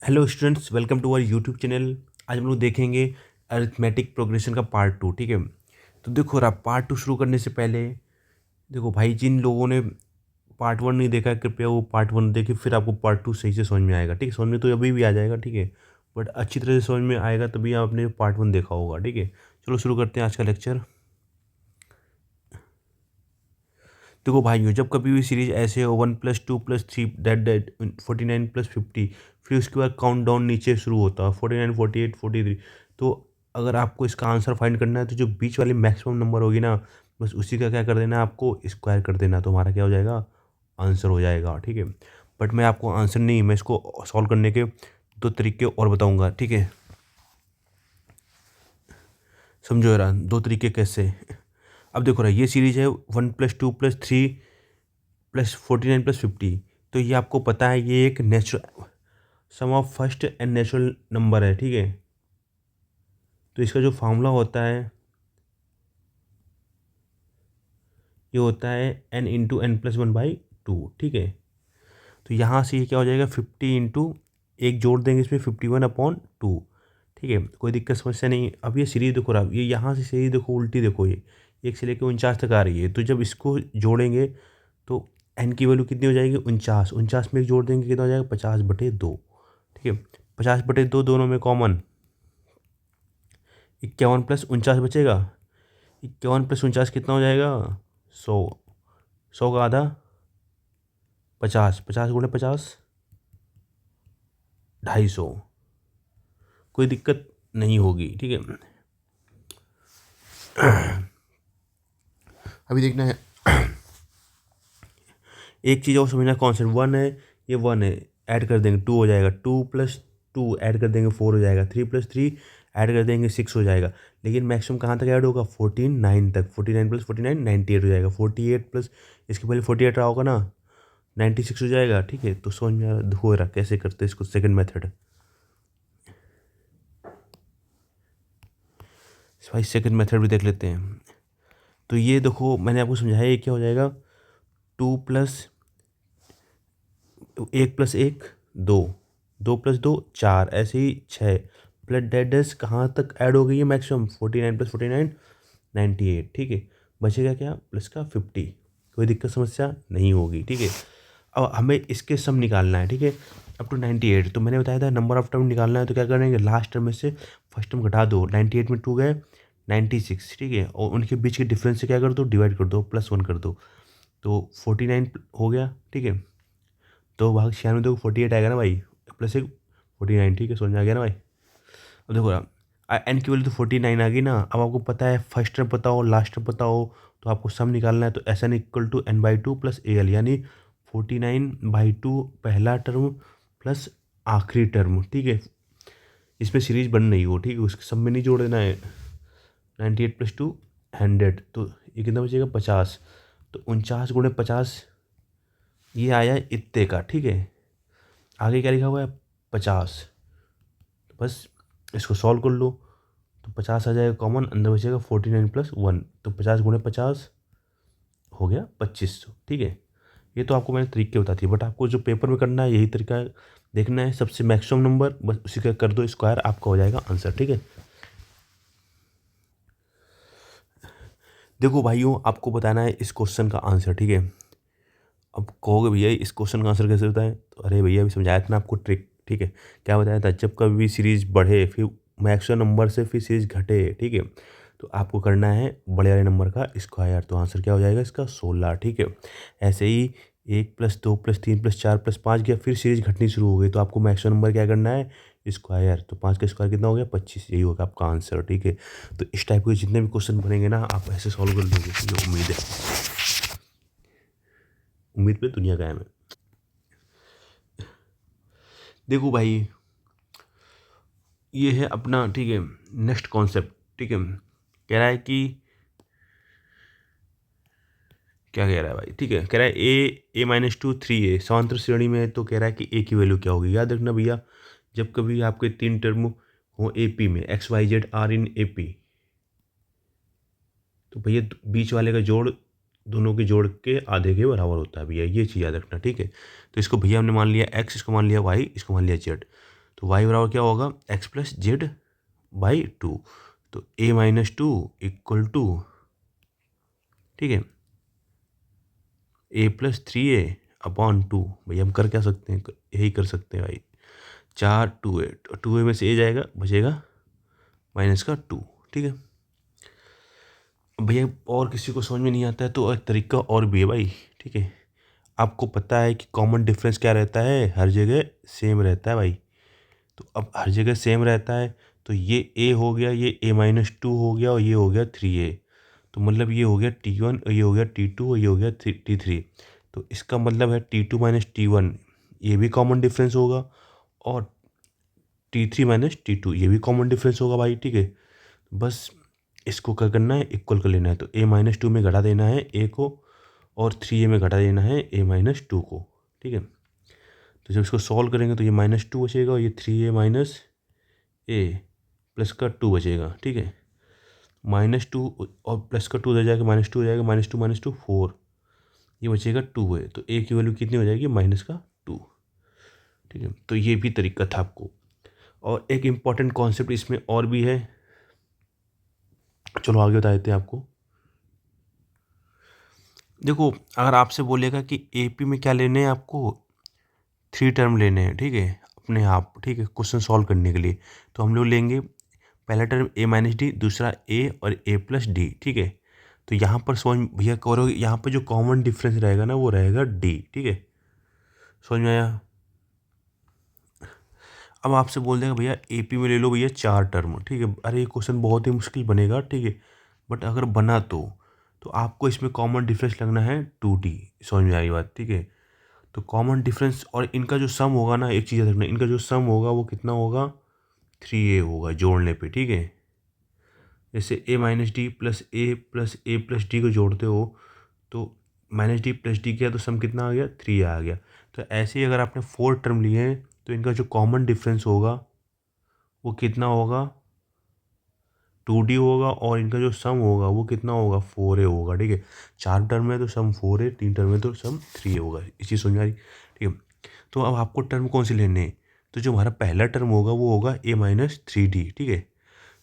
Hello students, welcome to our YouTube channel. आज हम लोग देखेंगे अरिथमेटिक प्रोग्रेशन का पार्ट 2। ठीक है, तो देखो रहा पार्ट 2 शुरू करने से पहले देखो भाई, जिन लोगों ने पार्ट 1 नहीं देखा है कृपया वो पार्ट 1 देखे, फिर आपको पार्ट 2 सही से समझ में आएगा। ठीक है, समझ में तो अभी भी आ जाएगा। ठीक है, बट अच्छी तरह से समझ में आएगा तभी आपने पार्ट 1 देखा होगा। ठीक है, चलो शुरू करते हैं आज का लेक्चर। देखो भाइयों, जब कभी भी सीरीज ऐसे हो 1+2+3 डेट 49+50, फिर उसके बाद काउंट डाउन नीचे शुरू होता है 49, 48, 43। तो अगर आपको इसका आंसर फाइंड करना है तो जो बीच वाली मैक्सिमम नंबर होगी ना, बस उसी का क्या कर देना है, आपको स्क्वायर कर देना, तो हमारा क्या हो जाएगा, आंसर हो जाएगा। ठीक है, बट मैं आपको आंसर नहीं, मैं इसको सॉल्व करने के दो तरीके और बताऊंगा। ठीक है, समझो यार, दो तरीके कैसे। अब देखो रहा, ये सीरीज है 1+2+3+49+50। तो ये आपको पता है ये एक natural sum of first and natural number है। ठीक है, तो इसका जो फार्मूला होता है ये होता है n × n+1/2। ठीक है, तो यहाँ से ये क्या हो जाएगा, 50 इंटू एक जोड़ देंगे इसमें 51/2। ठीक है, कोई दिक्कत समस्या नहीं। अब ये सीरीज देखो रहा, ये यहाँ से सीरीज देखो उल्टी देखो, ये 1 से लेकर 49 तक आ रही है। तो जब इसको जोड़ेंगे तो एन की वैल्यू कितनी हो जाएगी, 49। 49 में एक जोड़ देंगे कितना हो जाएगा, 50/2। ठीक है, 50/2 दोनों में कॉमन, 51+49 बचेगा। 51+49 कितना हो जाएगा, 100। 100 का आधा 50, 50 × 50 250। कोई दिक्कत नहीं होगी। ठीक है, अभी देखना है एक चीज़ और समझना, कॉन्सेप्ट 1 है, ये 1 है, ऐड कर देंगे 2 हो जाएगा, 2+2 ऐड कर देंगे 4 हो जाएगा, 3+3 ऐड कर देंगे 6 हो जाएगा। लेकिन मैक्सिमम कहाँ तक ऐड होगा, 49 तक। 49+49 98 हो जाएगा। 48 प्लस इसके पहले 48 रहा होगा ना, 96 हो जाएगा। ठीक है, तो समझ में हो रहा कैसे करते हैं इसको, सेकंड मेथड। भाई सेकंड मेथड भी देख लेते हैं। तो ये देखो मैंने आपको समझाया, ये क्या हो जाएगा, 2+1+1 2, 2+2 4, ऐसे ही 6 प्लस डेड डेस कहाँ तक ऐड हो गई है, मैक्सिमम 49+49 98। ठीक है, बचेगा क्या, प्लस का 50। कोई दिक्कत समस्या नहीं होगी। ठीक है, अब हमें इसके सम निकालना है। ठीक है, अप टू 98। तो मैंने बताया था नंबर ऑफ टर्म निकालना है, तो क्या करेंगे, लास्ट टर्म में से फर्स्ट टर्म घटा दो, 98 में 2 गए 96। ठीक है, और उनके बीच के डिफरेंस से क्या कर दो, डिवाइड कर दो, +1 कर दो, तो 49 हो गया। ठीक है, तो भाग 96 देखो 48 आएगा ना भाई, +1 49। ठीक है, समझ में आ गया ना भाई। अब देखो एन की वैल्यू तो 49 आ गई ना। अब आपको पता है फर्स्ट टर्म पता हो, लास्ट टर्म पता हो, तो आपको सम निकालना है। तो SN = n/2 + AL, यानी 49/2 पहला टर्म प्लस आखिरी टर्म। ठीक है, इसमें सीरीज बन रही हो। ठीक है, उसके सब में नहीं जोड़ देना है। 98+2 100, तो ये कितना बचेगा, 50। तो 49 × 50 ये आया इतने का। ठीक है, आगे क्या लिखा हुआ है, 50। तो बस इसको सॉल्व कर लो, तो 50 आ जाएगा कॉमन, अंदर बचेगा 49+1, तो 50 × 50 हो गया 2500। ठीक है, ये तो आपको मैंने तरीके बता दिए, बट आपको जो पेपर में करना है यही तरीका देखना है, सबसे मैक्सिमम नंबर बस उसी का कर दो स्क्वायर, आपका हो जाएगा आंसर। ठीक है, देखो भाइयों, आपको बताना है इस क्वेश्चन का आंसर। ठीक है, अब कहोगे भैया इस क्वेश्चन का आंसर कैसे बताएं, तो अरे भैया अभी समझाया था ना आपको ट्रिक। ठीक है, क्या बताया था, जब कभी भी सीरीज बढ़े फिर मैक्सिमम नंबर से फिर सीरीज घटे। ठीक है, तो आपको करना है बड़े वाले नंबर का स्क्वायर, तो आंसर क्या हो जाएगा इसका, 16। ठीक है, ऐसे ही 1+2+3+4+5 गया, फिर सीरीज घटनी शुरू हो गई, तो आपको मैक्सिमम नंबर क्या करना है, स्क्वायर। तो 5 का स्क्वायर कितना हो गया, 25। यही होगा आपका आंसर। ठीक है, तो इस टाइप के जितने भी क्वेश्चन बनेंगे ना, आप ऐसे सॉल्व कर लोगे, ये उम्मीद है। उम्मीद पे दुनिया कायम है। देखो भाई, ये है अपना, ठीक है, नेक्स्ट कॉन्सेप्ट। ठीक है, कह रहा है कि क्या कह रहा है भाई, ठीक है, कह रहा है A/-2 3A समांतर श्रेणी में है, तो कह रहा है कि A की वैल्यू क्या होगी। याद रखना भैया, जब कभी आपके 3 टर्म हो AP में, XYZ आर इन AP, तो भैया बीच वाले का जोड़ दोनों के जोड़ के आधे के बराबर होता है भैया, ये चीज़ याद रखना। ठीक है, तो इसको भैया हमने मान लिया X, इसको मान लिया Y, इसको मान लिया Z। तो y बराबर क्या होगा x प्लस जेड बाई 2। तो a माइनस 2 इक्वल टू, ठीक है, a प्लस 3a अपॉन 2। भाई हम कर क्या सकते हैं, यही कर सकते हैं भाई। 4 2a, 2a में से a जाएगा, बचेगा माइनस का 2, ठीक है। अब भैया और किसी को समझ में नहीं आता है तो एक तरीका और भी है भाई, ठीक है। आपको पता है कि कॉमन डिफरेंस क्या रहता है, हर जगह सेम रहता है भाई। तो अब हर जगह सेम रहता है तो ये a हो गया, ये a माइनस 2 हो गया और ये हो गया 3a। तो मतलब ये हो गया T1 और ये हो गया T2 और ये हो गया T3। तो इसका मतलब है T2 माइनस T1 ये भी कॉमन डिफरेंस होगा, और T3 माइनस T2 ये भी कॉमन डिफरेंस होगा भाई, ठीक है। बस इसको क्या करना है, इक्वल कर लेना है। तो a माइनस 2 में घटा देना है a को, और 3a में घटा देना है a माइनस 2 को, ठीक है। तो जब इसको सॉल्व करेंगे तो ये माइनस 2 बचेगा और ये 3a माइनस a प्लस का 2 बचेगा, ठीक है। माइनस 2 और प्लस का 2 हो जाएगा, माइनस 2 हो जाएगा, माइनस टू 4, ये बचेगा 2 है। तो a की वैल्यू कितनी हो जाएगी, माइनस का 2, ठीक है। तो ये भी तरीका था आपको। और एक इम्पॉर्टेंट कॉन्सेप्ट इसमें और भी है, चलो आगे बता देते हैं आपको। देखो अगर आपसे बोलेगा कि एपी में क्या लेने हैं आपको, 3 टर्म लेने हैं, ठीक है, अपने आप, ठीक है, क्वेश्चन सॉल्व करने के लिए। तो हम लोग लेंगे पहला टर्म a माइनस डी, दूसरा a और a प्लस डी, ठीक है। तो यहाँ पर समझ भैया करोगे, यहाँ पर जो कॉमन डिफरेंस रहेगा ना वो रहेगा d, ठीक है, समझ में आया। अब आपसे बोल देगा भैया एपी में ले लो भैया 4 टर्म, ठीक है। अरे ये क्वेश्चन बहुत ही मुश्किल बनेगा, ठीक है, बट अगर बना तो आपको इसमें कॉमन डिफरेंस लगना है 2d, समझ में आई बात, ठीक है। तो कॉमन डिफरेंस और इनका जो सम होगा ना, एक चीज़ याद रखना, इनका जो सम होगा वो कितना होगा, 3a होगा जोड़ने पे, ठीक है। जैसे a minus D plus A plus D को जोड़ते हो तो माइनस डी प्लस डी किया तो सम कितना आ गया, 3 आ गया। तो ऐसे ही अगर आपने 4 टर्म लिए हैं तो इनका जो कॉमन डिफरेंस होगा वो कितना होगा, 2d होगा, और इनका जो सम होगा वो कितना होगा, 4a होगा, ठीक है। 4 टर्म है तो सम 4a, 3 टर्म है तो सम 3a होगा। इस चीज़ समझ में आ रही, ठीक है। तो अब आपको टर्म कौन से लेने हैं, तो जो हमारा पहला टर्म होगा वो होगा a माइनस 3d, ठीक है।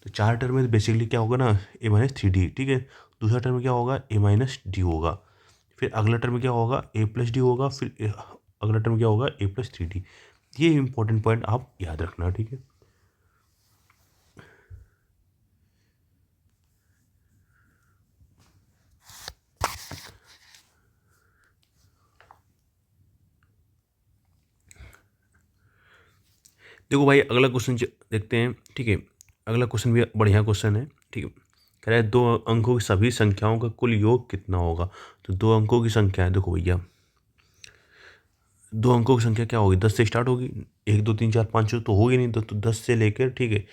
तो 4 टर्म में तो बेसिकली क्या होगा ना, a माइनस 3d, ठीक है। दूसरा टर्म क्या होगा, a माइनस डी होगा। फिर अगला टर्म क्या होगा, a प्लस डी होगा। फिर अगला टर्म क्या होगा, a प्लस 3d। ये इंपॉर्टेंट पॉइंट आप याद रखना, ठीक है। देखो भाई अगला क्वेश्चन देखते हैं, ठीक है। अगला क्वेश्चन भी बढ़िया क्वेश्चन है, ठीक है। कह रहा है 2 अंकों की सभी संख्याओं का कुल योग कितना होगा। तो 2 अंकों की संख्या है, देखो भैया 2 अंकों की संख्या क्या होगी, 10 से स्टार्ट होगी, 1 2 3 4 5 6 तो होगी नहीं, तो 10 से लेकर, ठीक है,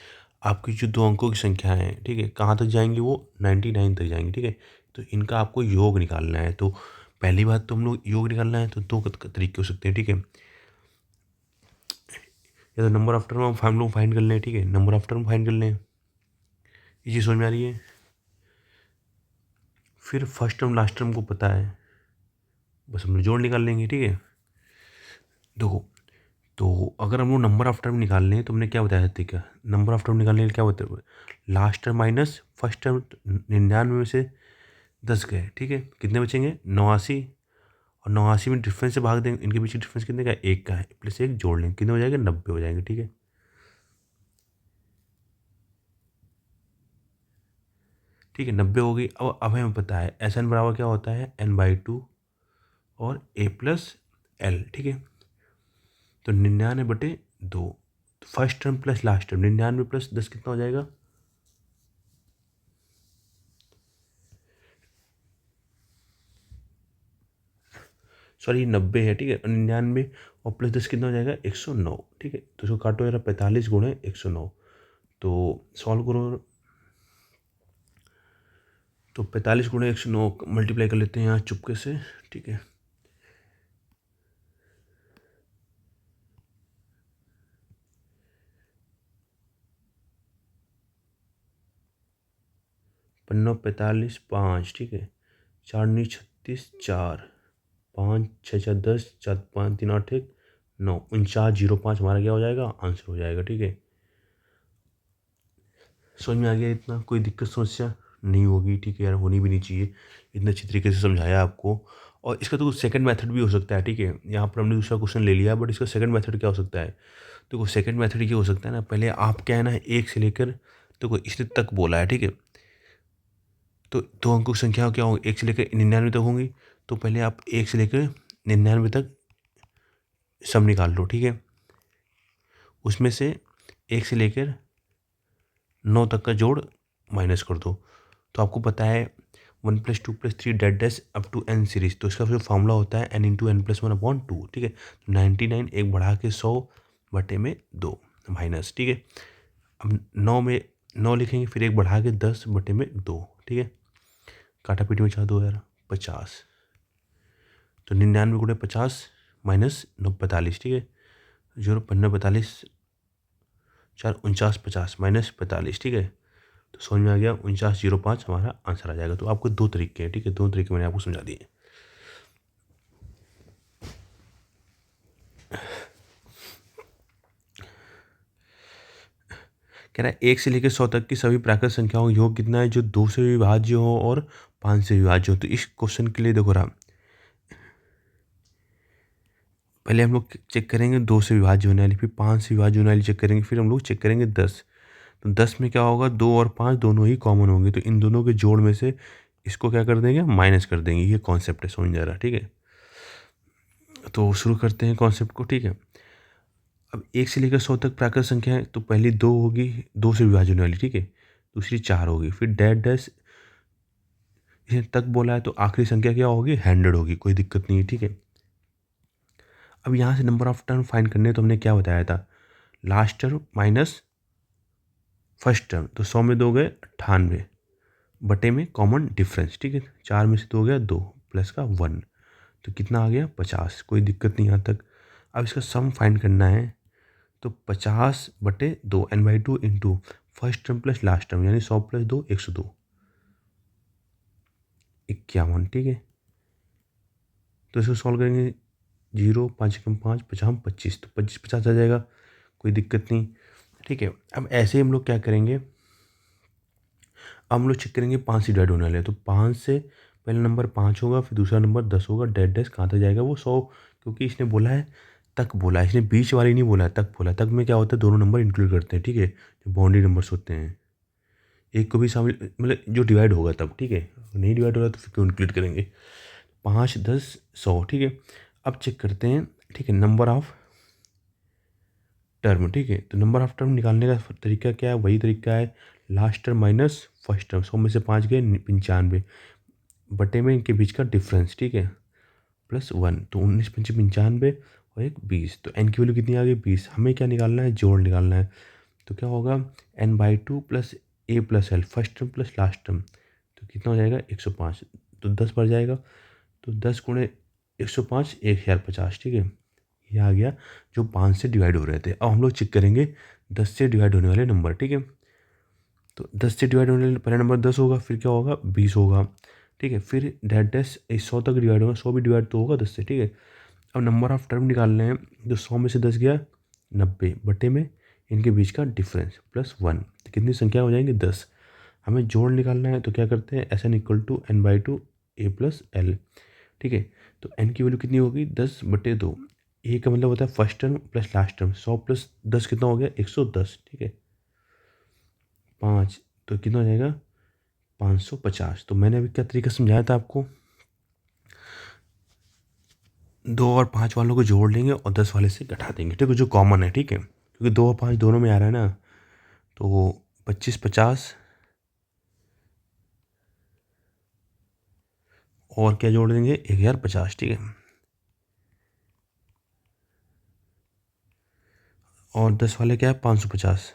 आपकी जो 2 अंकों की संख्या है, ठीक है, कहाँ तक जाएंगी, वो 99 तक जाएंगी, ठीक है। तो इनका आपको योग निकालना है। तो पहली बात तो हम लोग योग निकालना है तो 2 तरीके हो सकते हैं, ठीक है। या तो नंबर ऑफ टर्म हम लोग फाइंड कर लें, ठीक है, नंबर ऑफ टर्म फाइंड कर लें, ये चीज़ समझ में आ रही है। फिर फर्स्ट टर्म लास्ट टर्म को पता है, बस हम लोग जोड़ निकाल लेंगे, ठीक है। देखो तो अगर हम लोग नंबर ऑफ टर्म निकालने हैं तो हमने क्या बताया था, क्या नंबर ऑफ टर्म निकालने के लिए क्या बताया, last term minus first term. 99 में से 10 गए, ठीक है, कितने बचेंगे, 89। और 89 में डिफरेंस से भाग देंगे, इनके बीच डिफरेंस कितने का है, 1 का है, प्लस 1 जोड़ लेंगे, कितने हो जाएंगे, 90 हो जाएंगे, ठीक है। ठीक है 90 हो गई। अब हमें पता है एस एन बराबर क्या होता है, n/2 और a प्लस एल, ठीक है। तो 99/2, first term plus last term, 99 plus 10 कितना हो जाएगा, सॉरी 90 है, ठीक है, 99 और प्लस 10 कितना हो जाएगा, 109, ठीक है। तो इसको काटो जरा, 45 गुणे 109, तो सॉल्व करो। तो 45 गुणे 109 मल्टीप्लाई कर लेते हैं यहाँ चुपके से, ठीक है। पन्नों 45 5, ठीक है, 4 9 36 4, 5 6 4 10, 4 5 3 8 1 9 4905 हमारा क्या हो जाएगा, आंसर हो जाएगा। ठीक है, समझ में आ गया? इतना कोई दिक्कत समस्या नहीं होगी। ठीक है यार, होनी भी नहीं चाहिए। इतने अच्छी तरीके से समझाया आपको। और इसका तो सेकंड मेथड भी हो सकता है। ठीक है, यहाँ पर हमने दूसरा क्वेश्चन ले लिया, बट इसका सेकंड मेथड क्या हो सकता है? तो सेकंड मेथड ये हो सकता है ना, पहले आप क्या है ना, एक से लेकर, तो इसने तक बोला है। ठीक है, तो दो अंकों की संख्या क्या होगी, एक से लेकर 99 तक होंगी। तो पहले आप एक से लेकर 99 तक सम निकाल लो। ठीक है, उसमें से एक से लेकर 9 तक का जोड़ माइनस कर दो। तो आपको पता है 1+2+3 dot dash up to n series, तो इसका जो फॉर्मूला होता है n×n+1/2। ठीक है, तो 99 एक बढ़ा के 100/2 माइनस। ठीक है, अब 9 में 9 लिखेंगे, फिर एक बढ़ा के 10/2। ठीक है, काटा पीटी में 4 2 यार 50, तो 99 × 50 माइनस 9 45। ठीक है, 0 15 45 4 49 50 माइनस 45। ठीक है, तो समझ में आ गया, 4905 हमारा आंसर आ जाएगा। तो आपको दो तरीके हैं। ठीक है, दो तरीके मैंने आपको समझा दिए। कह रहा है 1 से लेकर 100 तक की सभी प्राकृत संख्याओं का योग कितना है जो 2 से विभाज्य हो और 5 से विभाज्य हो। तो इस क्वेश्चन के लिए देखो रहा, पहले हम लोग चेक करेंगे 2 से विभाज्य होने वाली, फिर 5 से विभाज्य होने वाली चेक करेंगे, फिर हम लोग चेक करेंगे 10। तो 10 में क्या होगा, 2 और 5 दोनों ही कॉमन होंगे, तो इन दोनों के जोड़ में से इसको क्या कर देंगे, माइनस कर देंगे। ये कॉन्सेप्ट है, समझ जा रहा है? ठीक है, तो शुरू करते हैं कॉन्सेप्ट को। ठीक है, अब 1 से लेकर 100 तक प्राकृत संख्या है, तो पहली 2 होगी, 2 से विभाजन वाली। ठीक है, दूसरी 4 होगी, फिर डैश डैश इसे तक बोला है, तो आखिरी संख्या क्या होगी, 100 होगी। कोई दिक्कत नहीं है। ठीक है, अब यहाँ से नंबर ऑफ टर्म फाइंड करने, तो हमने क्या बताया था, last term minus first term. तो 100 में 2 गए 98 बटे में कॉमन डिफरेंस। ठीक है, 4 में से 2 गया 2 प्लस का 1, तो कितना आ गया 50। कोई दिक्कत नहीं यहाँ तक। अब इसका सम फाइंड करना है, तो 50/2 n/2 into first term plus last term, यानी 100 + 2 102 51। ठीक है, तो इसको सॉल्व करेंगे, 0 5 × 5 50 25, तो 25 50 आ जाएगा। कोई दिक्कत नहीं। ठीक है, अब ऐसे ही हम लोग क्या करेंगे, अब हम लोग चेक करेंगे 5 से डिवाइड होने वाले हैं। तो 5 से पहला नंबर 5 होगा, फिर दूसरा नंबर 10 होगा, डैश डैश कहाँ तक जाएगा, वो 100, क्योंकि इसने बोला है तक, बोला है इसने, बीच वाली नहीं बोला है, तक बोला है। तक में क्या होता है, दोनों नंबर इंक्लूड करते हैं। ठीक है, जो बाउंड्री नंबर्स होते हैं, एक को भी शामिल, मतलब जो डिवाइड होगा तब। ठीक है, नहीं डिवाइड हो रहा तो फिर क्यों इंक्लूड करेंगे। 5 10 100। ठीक है, अब चेक करते हैं। ठीक है, नंबर ऑफ टर्म। ठीक है, तो नंबर ऑफ टर्म निकालने का तरीका क्या है, वही तरीका है, last term minus first term. 100 में से 5 गए 95 बटे में इनके बीच का डिफरेंस। ठीक है, प्लस 1, तो 19 पंचे 95 और एक 20, तो n की वैल्यू कितनी आ गई 20। हमें क्या निकालना है, जोड़ निकालना है। तो क्या होगा, n/2 + a + l first term plus last term, तो कितना हो जाएगा 105। तो 10 बढ़ जाएगा, तो 10 × 105 1050। ठीक है, ये आ गया जो 5 से डिवाइड हो रहे थे। अब हम लोग चेक करेंगे 10 से डिवाइड होने वाले नंबर। ठीक है, तो 10 से डिवाइड होने वाले पहला नंबर 10 होगा, फिर क्या होगा 20 होगा। ठीक है, फिर डैश डैश 100 तक डिवाइड होगा, 100 भी डिवाइड तो होगा 10 से। ठीक है, अब नंबर ऑफ टर्म निकालने हैं, जो 100 में से 10 गया 90 बटे में इनके बीच का डिफरेंस प्लस 1, तो कितनी संख्या हो जाएंगे 10। हमें जोड़ निकालना है, तो क्या करते हैं, SN = n/2 a + l। ठीक है, तो n की वैल्यू कितनी होगी 10/2। ए का मतलब होता है first term plus last term, 100 + 10 कितना हो गया 110। ठीक है, 5, तो कितना हो जाएगा 550। तो मैंने अभी क्या तरीका समझाया था आपको, 2 और 5 वालों को जोड़ लेंगे और 10 वाले से घटा देंगे। ठीक है, जो कॉमन है। ठीक है, क्योंकि 2 और 5 दोनों में आ रहा है ना, तो 25 50 और क्या जोड़ देंगे 1050। ठीक है, और 10 वाले क्या है 550,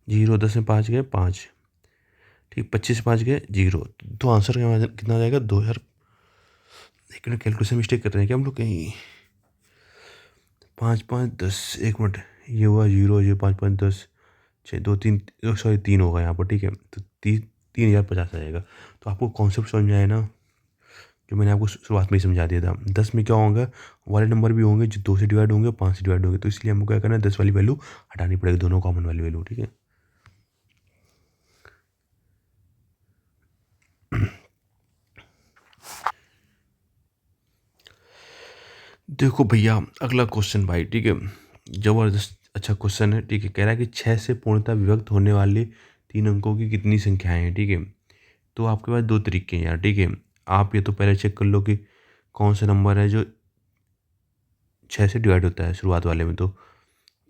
0 10 में 5 गए 5। ठीक, 25 5 गए 0, तो आंसर कितना आ जाएगा 2000। एक मिनट, कैलकुलेशन मिस्टेक कर रहे हैं क्या हम लोग कहीं, 5 5 10, एक मिनट, ये हुआ 0 ये 5 5 10 6 2 3, सॉरी 3 होगा यहाँ पर। ठीक है, तो 3050 आ जाएगा। तो आपको कॉन्सेप्ट समझ में आया ना, जो मैंने आपको शुरुआत में ही समझा दिया था। 10 में क्या होगा, वाले नंबर भी होंगे जो 2 से डिवाइड होंगे, 5 से डिवाइड होंगे, तो इसलिए हमको क्या करना है, 10 वाली वैल्यू हटानी पड़ेगी, दोनों कॉमन वाली वैल्यू, ठीक है। देखो भैया अगला क्वेश्चन भाई, ठीक है, ज़बरदस्त अच्छा क्वेश्चन है, ठीक है। कह रहा है कि 6 से पूर्णतः विभक्त होने वाले 3 अंकों की कितनी संख्याएं हैं, ठीक है। तो आपके पास 2 तरीके हैं यार, ठीक है। आप ये तो पहले चेक कर लो कि कौन सा नंबर है जो 6 से डिवाइड होता है शुरुआत वाले में। तो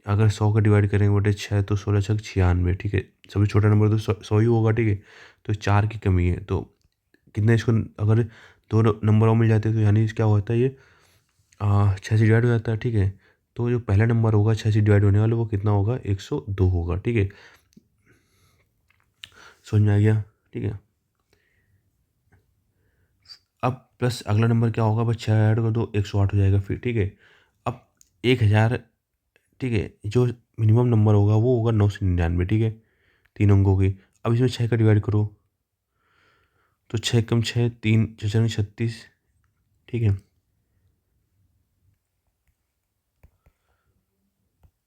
अगर 100 का डिवाइड करेंगे बटे 6 तो 16 छक 96, ठीक है। सबसे छोटा नंबर तो 100 ही होगा, ठीक है। तो 4 की कमी है, तो कितने इसको अगर 2 नंबर और मिल जाते तो यानी क्या होता है, ये 6 से डिवाइड हो जाता है, ठीक है। तो जो पहला नंबर होगा 6 से डिवाइड होने वाला वो कितना होगा, 102 होगा, ठीक है। समझ में आ गया, ठीक है। अब प्लस अगला नंबर क्या होगा, बस 6 ऐड कर दो 108 हो जाएगा फिर, ठीक है। अब 1000, ठीक है, जो मिनिमम नंबर होगा वो होगा 999, ठीक है, 3 अंकों की। अब इसमें 6 का डिवाइड करो तो 6 कम 6 3 छः 36, ठीक है।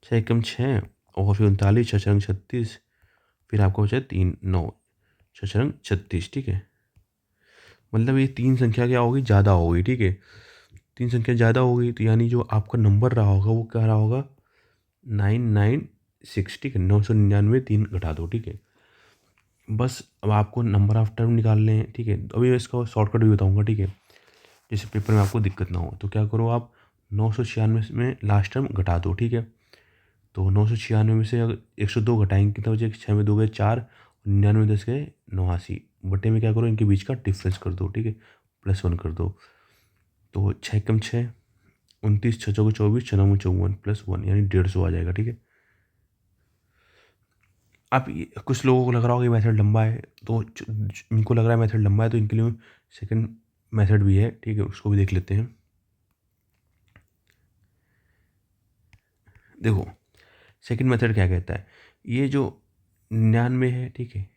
6 कम 6 और फिर 39 छः 36, फिर आपको बचा 3 9 छः 36, ठीक है। मतलब ये 3 संख्या क्या होगी, ज़्यादा होगी, ठीक है। 3 संख्या ज़्यादा हो गई तो यानी जो आपका नंबर रहा होगा वो क्या रहा होगा, 996, ठीक है। 999 3 घटा दो, ठीक है। बस अब आपको नंबर ऑफ टर्म निकालने हैं, ठीक है। तो अभी मैं इसका शॉर्टकट भी बताऊंगा, ठीक है, जैसे पेपर में आपको दिक्कत ना हो। तो क्या करो आप, 996 में लास्ट टर्म घटा दो, ठीक है। तो 996 में से अगर 102 घटाएंगे कितना बचे, 6 में 2 गए 4, 99 10 गए 89, बटे में क्या करो इनके बीच का डिफरेंस कर दो, ठीक है, +1 कर दो। तो 6 कम 6 29 छः चौके 24 6 9 54 +1 यानी 150 आ जाएगा, ठीक है। अब कुछ लोगों को लग रहा होगा ये मेथड लंबा है, तो इनको लग रहा है मेथड लंबा है, तो इनके लिए सेकंड मेथड भी है, ठीक है, उसको भी देख लेते हैं। देखो सेकंड मेथड क्या कहता है, ये जो 99 है, ठीक है,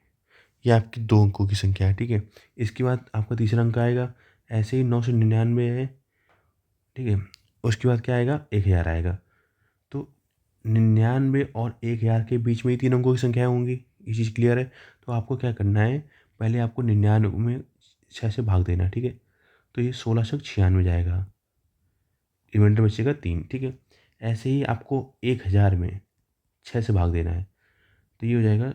ये आपकी 2 अंकों की संख्या है, ठीक है। इसके बाद आपका तीसरा अंक आएगा, ऐसे ही 999 है, ठीक है। उसके बाद क्या आएगा, 1000 आएगा। तो 99 और 1000 के बीच में ही 3 अंकों की संख्याएं होंगी, ये चीज़ क्लियर है। तो आपको क्या करना है, पहले आपको 99 में 6 से भाग देना है, ठीक है। तो ये 16 से 96 जाएगा, रिमाइंडर बचेगा 3, ठीक है। ऐसे ही आपको 1000 में 6 से भाग देना है, तो ये हो जाएगा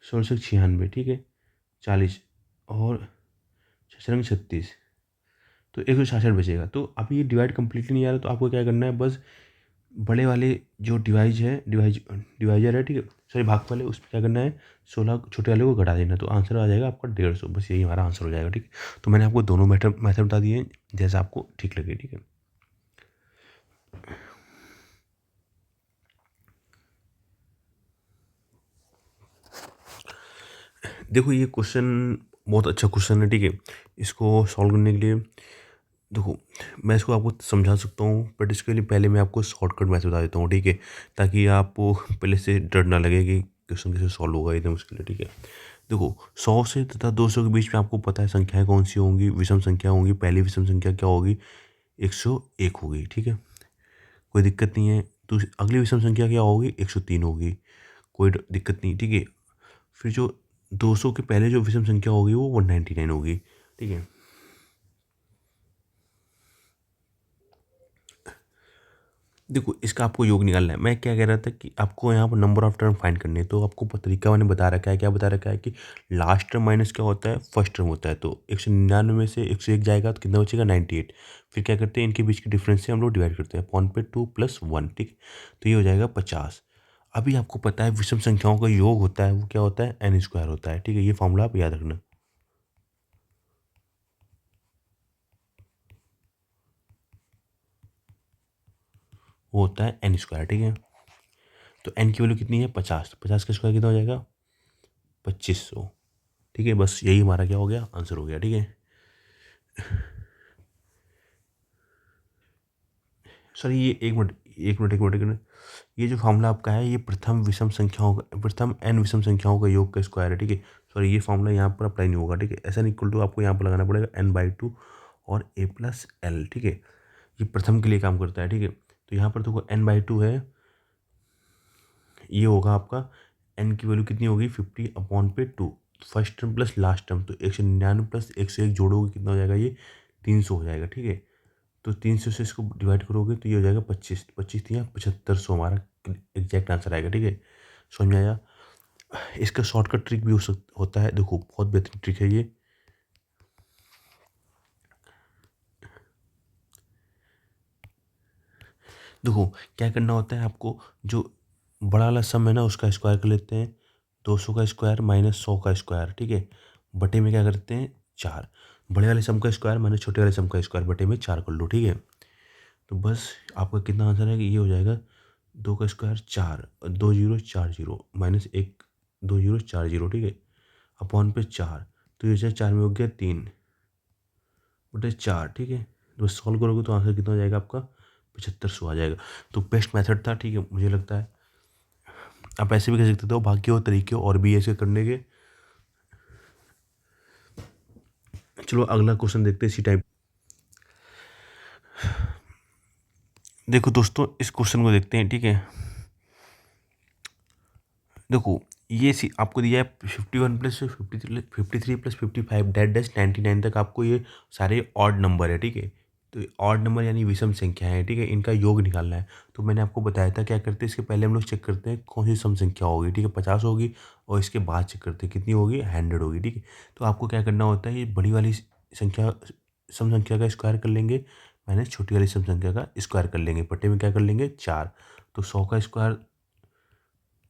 16 से 96, ठीक है, 40 और 36, तो 166 बचेगा। तो अभी ये डिवाइड कम्प्लीटली नहीं आ रहा, तो आपको क्या करना है, बस बड़े वाले जो डिवाइजर है, ठीक है, सॉरी भाग वाले, उस पर क्या करना है, 16 छोटे वाले को घटा देना, तो आंसर आ जाएगा आपका 150, बस यही हमारा आंसर हो जाएगा, ठीक है। तो मैंने आपको दोनों मेथड बता दिए जैसा आपको ठीक लगे, ठीक है। देखो ये क्वेश्चन बहुत अच्छा क्वेश्चन है, ठीक है। इसको सॉल्व करने के लिए देखो मैं इसको आपको समझा सकता हूँ, बट इसके लिए पहले मैं आपको शॉर्टकट मैथड बता देता हूँ, ठीक है, ताकि आपको पहले से डर ना लगे कि क्वेश्चन कैसे सॉल्व होगा एकदम मुश्किल है, ठीक है। देखो 100 से तथा 200 के बीच में आपको पता है संख्याएं कौन सी होंगी, विषम संख्या होंगी। पहली विषम संख्या क्या होगी, 101 होगी, ठीक है, कोई दिक्कत नहीं है। अगली विषम संख्या क्या होगी, 103 होगी, कोई दिक्कत नहीं, ठीक है। फिर जो 200 के पहले जो विषम संख्या होगी वो 199 होगी, ठीक है। देखो इसका आपको योग निकालना है। मैं क्या कह रहा था कि आपको यहाँ पर नंबर ऑफ टर्म फाइंड करने हैं, तो आपको तरीका मैंने बता रखा है, क्या बता रखा है कि लास्ट टर्म माइनस क्या होता है, फर्स्ट टर्म होता है। तो 199 में से 101 जाएगा तो कितना बचेगा, 98। फिर क्या करते हैं, इनके बीच के डिफरेंस से हम लोग डिवाइड करते हैं अपॉन पे 2 + 1, ठीक। तो ये हो जाएगा 50। अभी आपको पता है विषम संख्याओं का योग होता है वो क्या होता है, n² होता है, ठीक है। ये फॉर्मूला आप याद रखना, वो होता है n², ठीक है। तो n की वैल्यू कितनी है, 50, 50 का स्क्वायर कितना हो जाएगा, 2500, ठीक है। बस यही हमारा क्या हो गया, आंसर हो गया, ठीक है। सर ये एक मिनट, एक मिनट, एक मिनट, एक मिनट, ये जो फॉर्मूला आपका है ये प्रथम विषम संख्याओं का, प्रथम n विषम संख्याओं का योग का स्क्वायर है, ठीक है। सॉरी, ये फॉर्मूला यहाँ पर अप्लाई नहीं होगा, ठीक है। ऐसा नहीं, इक्वल टू आपको यहाँ पर लगाना पड़ेगा n/2 और a+l, ठीक है। ये प्रथम के लिए काम करता है, ठीक है। तो यहाँ पर देखो n/2 है, ये होगा आपका n की वैल्यू कितनी होगी 50/2, first term plus last term, तो 199 प्लस 101 जोड़ोगे कितना हो जाएगा, ये 300 हो जाएगा, ठीक है। तो 300 से इसको डिवाइड करोगे तो ये हो जाएगा 25, 25 या 7500 हमारा एग्जैक्ट आंसर आएगा, ठीक है। समझ में आया। इसका शॉर्टकट ट्रिक भी होता है, देखो बहुत बेहतरीन ट्रिक है ये। देखो क्या करना होता है आपको, जो बड़ा वाला सम है ना उसका स्क्वायर कर लेते हैं, 200 का स्क्वायर माइनस 100 का स्क्वायर, ठीक है। बटे में क्या करते हैं 4, बड़े वाले सम का स्क्वायर माइनस छोटे वाले सम का स्क्वायर, बटे में 4 कर लो, ठीक है। तो बस आपका कितना आंसर है कि ये हो जाएगा 2 का square 4, 2 zero 4 zero minus 1, 2 zero 4 zero, ठीक है, अपॉन पे 4, तो ये हो जाए 4 में हो गया 3 बटे 4, ठीक है। तो बस सॉल्व करोगे तो आंसर कितना हो जाएगा आपका 7500 आ जाएगा। तो बेस्ट मेथड था, ठीक है, मुझे लगता है। आप ऐसे भी कर सकते हो, बाकी और तरीके और भी ऐसे करने के। चलो अगला क्वेश्चन देखते हैं इसी टाइप। देखो दोस्तों इस क्वेश्चन को देखते हैं, ठीक है। देखो ये आपको दिया है 51 प्लस 53 प्लस 55 डेट डैश 99 तक आपको ये सारे ऑड नंबर है, ठीक है। तो ऑड नंबर यानी विषम संख्या है, ठीक है, इनका योग निकालना है। तो मैंने आपको बताया था क्या करते हैं, इसके पहले हम लोग चेक करते हैं कौन सी सम संख्या होगी, ठीक है, 50 होगी, और इसके बाद चेक करते हैं कितनी होगी 100 होगी, ठीक है। तो आपको क्या करना होता है, ये बड़ी वाली संख्या सम संख्या का स्क्वायर कर लेंगे, माइनस छोटी वाली सम संख्या का स्क्वायर कर लेंगे, बटे में क्या कर लेंगे 4, तो 100 का स्क्वायर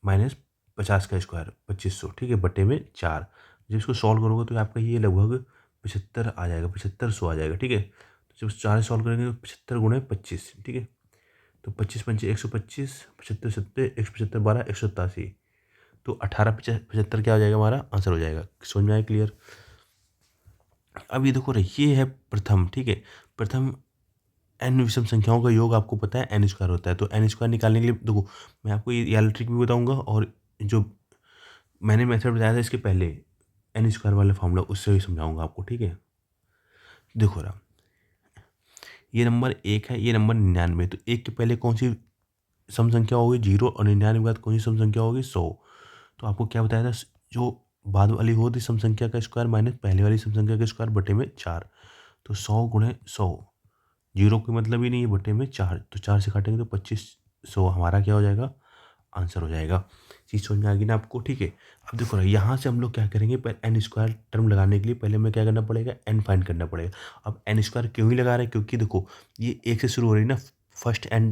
माइनस 50 का स्क्वायर 2500, ठीक है, बटे में 4। जब इसको सॉल्व करोगे तो आपका ये लगभग 75 आ जाएगा, 7500 आ जाएगा, ठीक है। तो जब 4 सॉल्व करेंगे तो 75 गुणे 25, ठीक है। तो 25 पंचे 125, 75 सत्ते 175 12 187, तो 1875 क्या हो जाएगा हमारा आंसर हो जाएगा। समझ में आया क्लियर। अब ये देखो ये है प्रथम, ठीक है। प्रथम एन विषम संख्याओं का योग आपको पता है एन स्क्वायर होता है, तो एन स्क्वायर निकालने के लिए देखो मैं आपको ये वाला ट्रिक भी बताऊंगा, और जो मैंने मेथड बताया था इसके पहले एन स्क्वायर वाला फॉर्मूला उससे भी समझाऊंगा आपको, ठीक है। देखो रहा ये नंबर 1 है, ये नंबर 99, तो 1 के पहले कौन सी सम संख्या होगी 0, और 99 के बाद कौन सी सम संख्या होगी 100। तो आपको क्या बताया था, जो बाद वाली होती सम संख्या का स्क्वायर माइनस पहले वाली सम संख्या का स्क्वायर बटे में 4, तो 100 गुणे 100, जीरो कोई मतलब ही नहीं है, बटे में 4, तो 4 से काटेंगे तो 2500 हमारा क्या हो जाएगा आंसर हो जाएगा। चीज़ समझ में आ गई ना आपको, ठीक है। अब देखो ना यहाँ से हम लोग क्या करेंगे, एन स्क्वायर टर्म लगाने के लिए पहले हमें क्या करना पड़ेगा एन फाइंड करना पड़ेगा। अब एन स्क्वायर क्यों ही लगा रहे हैं, क्योंकि देखो ये 1 से शुरू हो रही है ना, फर्स्ट एन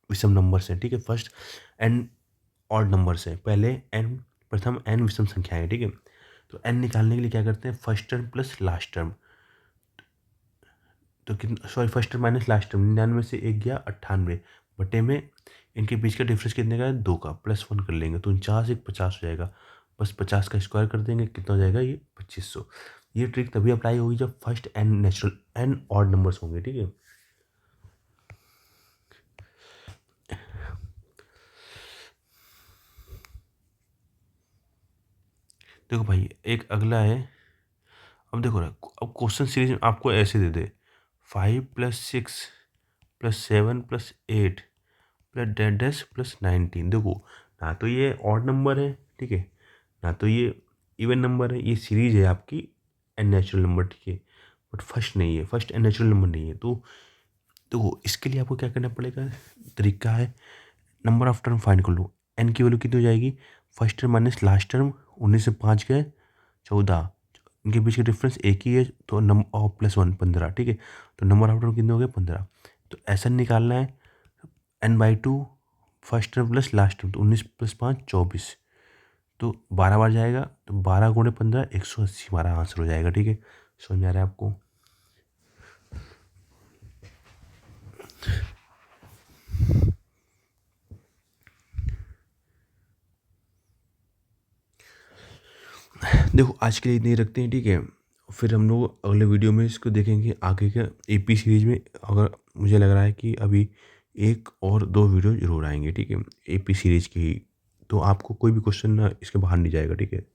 विषम नंबर से, ठीक है, फर्स्ट एन ऑड नंबर से, पहले एन प्रथम एन विषम संख्या है, ठीक है। तो एन निकालने के लिए क्या करते हैं first term plus last term, तो कितना, sorry first term minus last term, 99 से 1 गया 98, बटे में इनके बीच का डिफरेंस कितने का है 2 का, +1 कर लेंगे तो 49 एक 50 हो जाएगा, बस 50 का स्क्वायर कर देंगे कितना हो जाएगा ये 2500। ये ट्रिक तभी अप्लाई होगी जब first N natural N odd numbers होंगे, ठीक है। देखो भाई एक अगला है, अब देखो ना, अब क्वेश्चन सीरीज में आपको ऐसे दे दे 5 + 6 + 7 + 8 प्लस डेड डैश प्लस 19, देखो ना तो ये ऑड नंबर है, ठीक है, ना तो ये इवन नंबर है, ये सीरीज है आपकी एन नेचुरल नंबर, ठीक है, बट फर्स्ट नहीं है, फर्स्ट एन नेचुरल नंबर नहीं है। तो देखो इसके लिए आपको क्या करना पड़ेगा, तरीका है नंबर ऑफ टर्म फाइंड कर लो। एन की वैल्यू कितनी हो जाएगी, first term minus last term, 19 से 5 गए 14, इनके बीच का डिफरेंस एक ही है, तो नंबर और +1 15, ठीक है। तो नंबर ऑफ टर्म कितने हो गए 15, तो ऐसा निकालना है n/2 first term plus last term, तो 19 + 5 24, तो 12 बार जाएगा, तो 12 गुणे 15 180 हमारा आंसर हो जाएगा, ठीक है। समझ में आ रहा है आपको। देखो आज के लिए इतनी रखते हैं, ठीक है, फिर हम लोग अगले वीडियो में इसको देखेंगे आगे के एपी सीरीज में। अगर मुझे लग रहा है कि अभी एक और 2 वीडियो ज़रूर आएँगे, ठीक है? एपी सीरीज़ की ही। तो आपको कोई भी क्वेश्चन ना इसके बाहर नहीं जाएगा, ठीक है?